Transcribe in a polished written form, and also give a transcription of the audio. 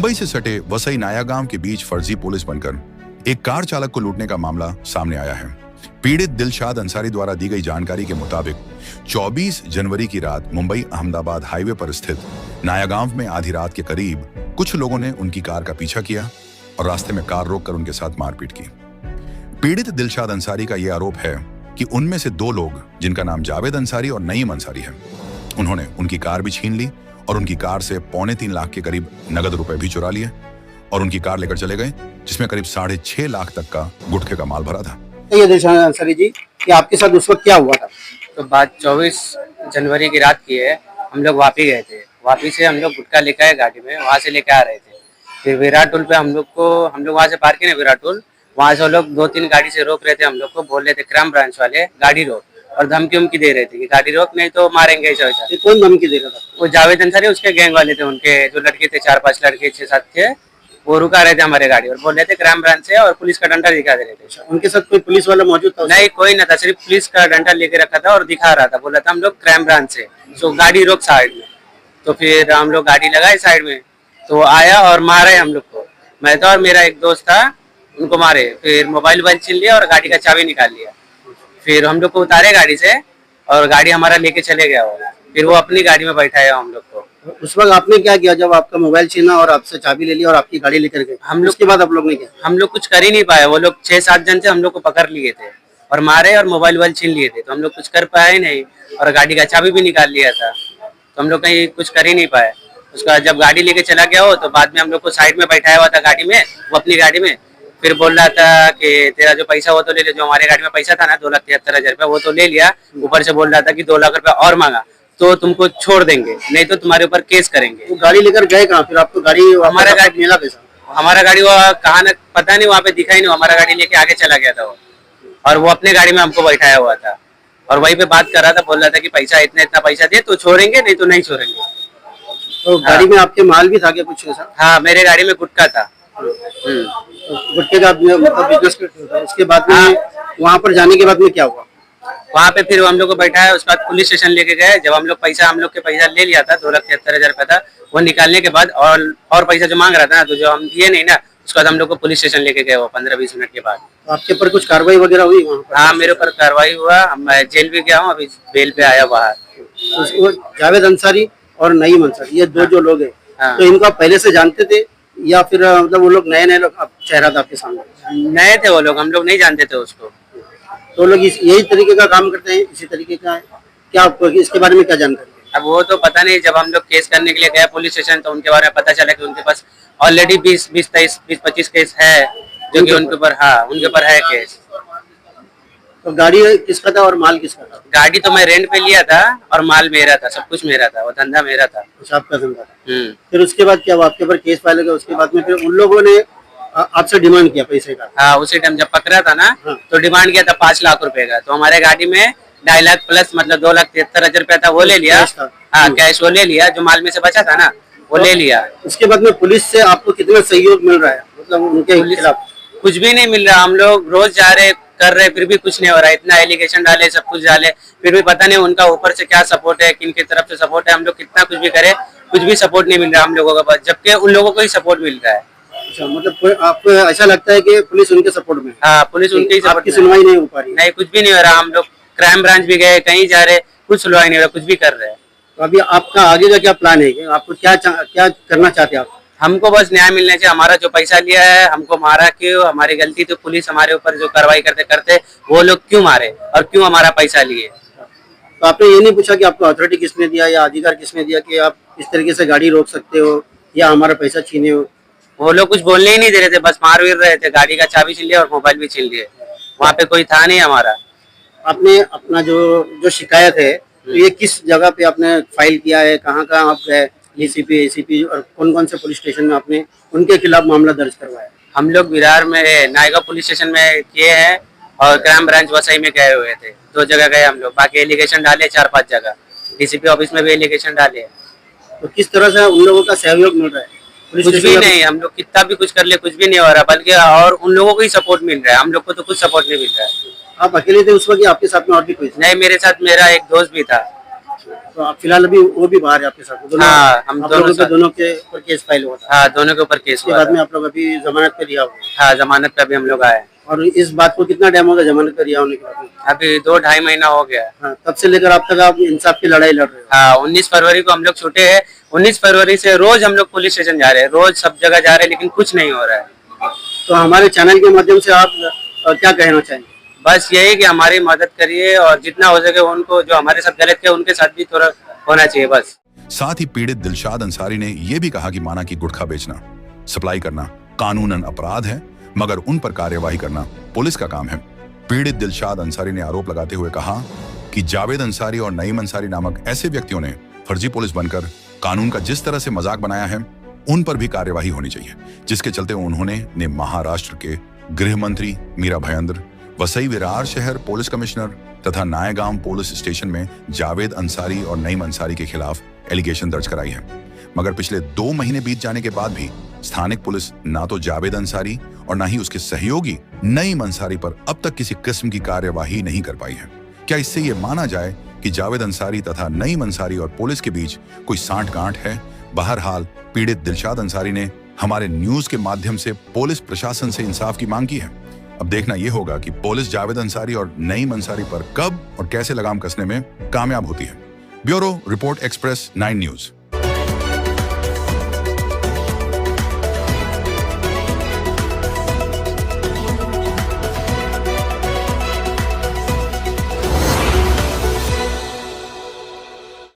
मुंबई से सटे वसई नाया गांव के बीच फर्जी पुलिस बनकर एक कार चालक को लूटने का मामला सामने आया है। पीड़ित दिलशाद अंसारी द्वारा दी गई जानकारी के मुताबिक 24 जनवरी की रात मुंबई अहमदाबाद हाईवे पर स्थित नाया गांव में आधी रात के करीब कुछ लोगों ने उनकी कार का पीछा किया और रास्ते में कार रोककर उनके साथ मारपीट की। पीड़ित दिलशाद अंसारी का यह आरोप है कि उनमें से दो लोग, जिनका नाम जावेद अंसारी और नईम अंसारी है, उन्होंने उनकी कार भी छीन ली और उनकी कार से 3.25 लाख के करीब नगद रुपए भी चुरा लिए और उनकी कार लेकर चले गए, जिसमें करीब 6.5 लाख तक का गुटखे का माल भरा था। ये दिलशाद अंसारी जी, कि आपके साथ उस वक्त क्या हुआ था? तो बात 24 जनवरी की रात की है। हम लोग वापी गए थे। वापी से हम लोग गुटखा लेकर आए गाड़ी में, वहाँ से लेकर आ रहे थे। फिर विराट टोल पे हम लोग वहाँ से पार्क किए ना विराट टोल, वहाँ से वो लोग 2-3 गाड़ी से रोक रहे थे। हम लोग को बोल रहे थे क्राइम ब्रांच वाले गाड़ी रोक, और धमकी उमकी दे रहे थे कि गाड़ी रोक नहीं तो मारेंगे ऐसा वैसा। कौन धमकी दे रहा था? वो जावेद अंसारी, उसके गैंग वाले थे, उनके जो लड़के थे 4-5 लड़के 6-7 थे, वो रुका रहे थे हमारे गाड़ी और बोल रहे थे क्राइम ब्रांच से, और पुलिस का डंडा दिखा दे रहे थे। उनके साथ कोई पुलिस वाला मौजूद था? नहीं, कोई ना था, सिर्फ पुलिस का डंडा लेके रखा था और दिखा रहा था, बोला था हम लोग क्राइम ब्रांच से, तो गाड़ी रोक साइड में। तो फिर हम लोग गाड़ी लगाए साइड में, तो आया और मारे हम लोग को। मैं तो और मेरा एक दोस्त था, उनको मारे। फिर मोबाइल छीन लिया और गाड़ी का चाबी निकाल लिया। फिर हम लोग को उतारे गाड़ी से और गाड़ी हमारा लेके चले गया वो। फिर वो अपनी गाड़ी में बैठाया हम लोग को। उस वक्त आपने क्या किया जब आपका मोबाइल छीना और आपसे चाबी ले लिया और आपकी गाड़ी लेकर गए? हम लोग, उसके बाद आप लोग ने क्या? हम लोग कुछ कर ही नहीं पाए। वो लोग 6-7 जन थे, हम लोग को पकड़ लिए थे और मारे और मोबाइल छीन लिए थे। तो हम लोग कुछ कर पाए ही नहीं और गाड़ी का चाबी भी निकाल लिया था, तो हम लोग कहीं कुछ कर ही नहीं पाए। उसका जब गाड़ी लेके चला गया हो तो बाद में हम लोग को साइड में बैठाया हुआ था गाड़ी में, वो अपनी गाड़ी में। फिर बोल रहा था कि तेरा जो पैसा वो तो ले ले, जो हमारे गाड़ी में पैसा था ना 2,73,000 रुपया, वो तो ले लिया। ऊपर से बोल रहा था कि 2 लाख रुपया और मांगा तो तुमको छोड़ देंगे, नहीं तो तुम्हारे ऊपर केस करेंगे। वो गाड़ी लेकर गए कहाँ? फिर आपको गाड़ी हमारा गाड़ी मिला कैसा? हमारा गाड़ी वो कहाँ न पता नहीं, वहाँ पे दिखा ही नहीं। हमारा गाड़ी लेके आगे चला गया था वो, और वो अपने गाड़ी में हमको बैठाया हुआ था और वहीं पे बात कर रहा था। बोल रहा था कि पैसा इतना पैसा दे तो छोड़ेंगे, नहीं तो नहीं छोड़ेंगे। तो गाड़ी में आपके माल भी था क्या कुछ ऐसा? हाँ, मेरे गाड़ी में गुटखा था। गुटखे का मतलब बिजनेस करते थे। उसके बाद में वहाँ पर जाने के बाद में क्या हुआ? वहाँ पे फिर हम लोग को बैठाया, उसके बाद पुलिस स्टेशन लेके गए। जब हम लोग के पैसा ले लिया था, 2,73,000 रुपया था, वो निकालने के बाद और पैसा जो मांग रहा था ना, तो जो हम दिए नहीं ना, उसके बाद हम लोग को पुलिस स्टेशन लेके गए वो 15-20 मिनट के बाद। तो आपके ऊपर कुछ कार्रवाई वगैरह हुई वहाँ पर? हाँ, मेरे ऊपर कार्रवाई हुआ। मैं जेल भी गया हूँ, अभी बेल पे आया बाहर। तो जावेद अंसारी और नईम अंसारी, ये दो जो लोग हैं, हाँ। तो इनको आप पहले से जानते थे या फिर मतलब वो लोग नए लोग चेहरा था आपके सामने? नए थे वो लोग, हम लोग नहीं जानते थे उसको। तो लोग यही तरीके का काम करते हैं, इसी तरीके का है क्या? आपको इसके बारे में क्या जानकारी है? अब वो तो पता नहीं। जब हम लोग केस करने के लिए गए पुलिस स्टेशन, तो उनके बारे में पता चला कि उनके पास ऑलरेडी 20-25 केस है, जो कि उनके ऊपर, हाँ, उनके ऊपर है केस। तो गाड़ी किसका था और माल किसका था? गाड़ी तो मैं रेंट पे लिया था और माल मेरा था, सब कुछ मेरा था, वो धंधा मेरा था। अच्छा, आपका धंधा था। फिर उसके बाद क्या हुआ? आपके ऊपर केस फाइल हो गया, उसके बाद में फिर उन लोगों ने आपसे डिमांड किया पैसे का? हाँ, उसी टाइम जब पकड़ा था ना, हाँ। तो डिमांड किया था 5 लाख रुपए का। तो हमारे गाड़ी में 2.5 लाख प्लस, मतलब 2,73,000 रुपया था, वो ले लिया। कैश था? हाँ, कैश वो ले लिया, जो माल में से बचा था ना वो ले लिया। उसके बाद में पुलिस से आपको कितना सहयोग मिल रहा है, मतलब उनके खिलाफ? कुछ भी नहीं मिल रहा। हम लोग रोज जा रहे कर रहे, फिर भी कुछ नहीं हो रहा। इतना एलिगेशन डाले, सब कुछ डाले, फिर भी पता नहीं उनका ऊपर से क्या सपोर्ट है, किन की तरफ से सपोर्ट है। हम लोग कितना कुछ भी करे, कुछ भी सपोर्ट नहीं मिल रहा हम लोगों का पास, जबकि उन लोगों को ही सपोर्ट मिल रहा है। अच्छा, मतलब आपको ऐसा लगता है कि पुलिस उनके सपोर्ट में? हाँ, पुलिस उनके ही सपोर्ट आपकी में। सुनवाई नहीं हो पा रही? नहीं, कुछ भी नहीं हो रहा। हम लोग क्राइम ब्रांच भी गए, कहीं जा रहे, कुछ सुनवाई नहीं हो रहा, कुछ भी कर रहे हैं। तो अभी आपका आगे का क्या प्लान है? आपको क्या करना चाहते हैं आप? हमको बस न्याय मिलना चाहिए। हमारा जो पैसा लिया है, हमको मारा क्यों, हमारी गलती तो पुलिस हमारे ऊपर जो कार्रवाई करते वो लोग क्यों मारे और क्यों हमारा पैसा लिए? तो आपने ये नहीं पूछा कि आपको अथॉरिटी किसने दिया या अधिकार किसने दिया कि आप इस तरीके से गाड़ी रोक सकते हो या हमारा पैसा छीने हो? वो लोग कुछ बोलने ही नहीं दे रहे थे, बस मार भी रहे थे। गाड़ी का चाबी छीन लिया और मोबाइल भी छीन लिए। वहाँ पे कोई था नहीं हमारा। आपने अपना जो शिकायत है, तो ये किस जगह पे आपने फाइल किया है? कहाँ कहाँ आप गए, डीसीपी, एसीपी, और कौन कौन से पुलिस स्टेशन में आपने उनके खिलाफ मामला दर्ज करवाया? हम लोग विरार में, नायगा पुलिस स्टेशन में किए हैं और क्राइम ब्रांच वसई में गए हुए थे। 2 जगह गए हम लोग। बाकी एलिगेशन डाले 4-5 जगह, डीसीपी ऑफिस में भी एलिगेशन डाले। तो किस तरह से उन लोगों का सहयोग मिल रहा है? कुछ भी नहीं। हम लोग कितना भी कुछ कर ले, कुछ भी नहीं हो रहा, बल्कि और उन लोगों को ही सपोर्ट मिल रहा है। हम लोग को तो कुछ सपोर्ट नहीं मिल रहा है। आप अकेले थे उस वक्त, आपके साथ में और भी कोई था? नहीं, मेरे साथ मेरा एक दोस्त भी था। तो आप फिलहाल अभी वो भी बाहर है आपके साथ, दोनों हाँ, हम आप दोनों लोगों के साथ। दोनों के ऊपर केस फाइल हुआ था। हाँ, दोनों के ऊपर केस उसके हुआ बाद में था। आप लोग अभी जमानत पे रिहा हुए। हाँ, जमानत पे अभी हम लोग आए। और इस बात को कितना टाइम होगा जमानत पे रिहा होने के बाद में? अभी 2-2.5 महीना हो गया। हाँ, तब से लेकर आप तक आप इंसाफ की लड़ाई लड़ रहे हो। हाँ, 19 फरवरी को हम लोग छूटे हैं। 19 फरवरी से रोज हम लोग पुलिस स्टेशन जा रहे हैं, रोज सब जगह जा रहे हैं, लेकिन कुछ नहीं हो रहा है। तो हमारे चैनल के माध्यम से आप क्या कहना चाहेंगे? बस यही कि हमारी मदद करिए और जितना हो सके उनको, जो हमारे साथ गलत किया उनके साथ भी थोड़ा होना चाहिए बस। साथ ही पीड़ित दिलशाद अंसारी ने यह भी कहा कि माना कि गुटखा बेचना, सप्लाई करना कानूनन अपराध है, मगर उन पर कार्यवाही करना पुलिस का काम है। पीड़ित दिलशाद अंसारी ने आरोप लगाते हुए कहा कि जावेद अंसारी और नईम अंसारी नामक ऐसे व्यक्तियों ने फर्जी पुलिस बनकर कानून का जिस तरह से मजाक बनाया है, उन पर भी कार्यवाही होनी चाहिए, जिसके चलते उन्होंने महाराष्ट्र के गृह मंत्री मीरा भयंदर, वसई विरार शहर पुलिस कमिश्नर तथा नायगांव पुलिस स्टेशन में जावेद अंसारी और नईम अंसारी के खिलाफ एलिगेशन दर्ज कराई है। मगर पिछले 2 महीने बीत जाने के बाद भी स्थानिक पुलिस ना तो जावेद अंसारी और ना ही उसके सहयोगी नईम अंसारी पर अब तक किसी किस्म की कार्यवाही नहीं कर पाई है। क्या इससे ये माना जाए कि जावेद अंसारी तथा नईम अंसारी और पुलिस के बीच कोई सांठ-गांठ है? बहरहाल पीड़ित दिलशाद अंसारी ने हमारे न्यूज के माध्यम से पुलिस प्रशासन से इंसाफ की मांग की है। अब देखना यह होगा कि पुलिस जावेद अंसारी और नईम अंसारी पर कब और कैसे लगाम कसने में कामयाब होती है। Bureau report, express 9 news.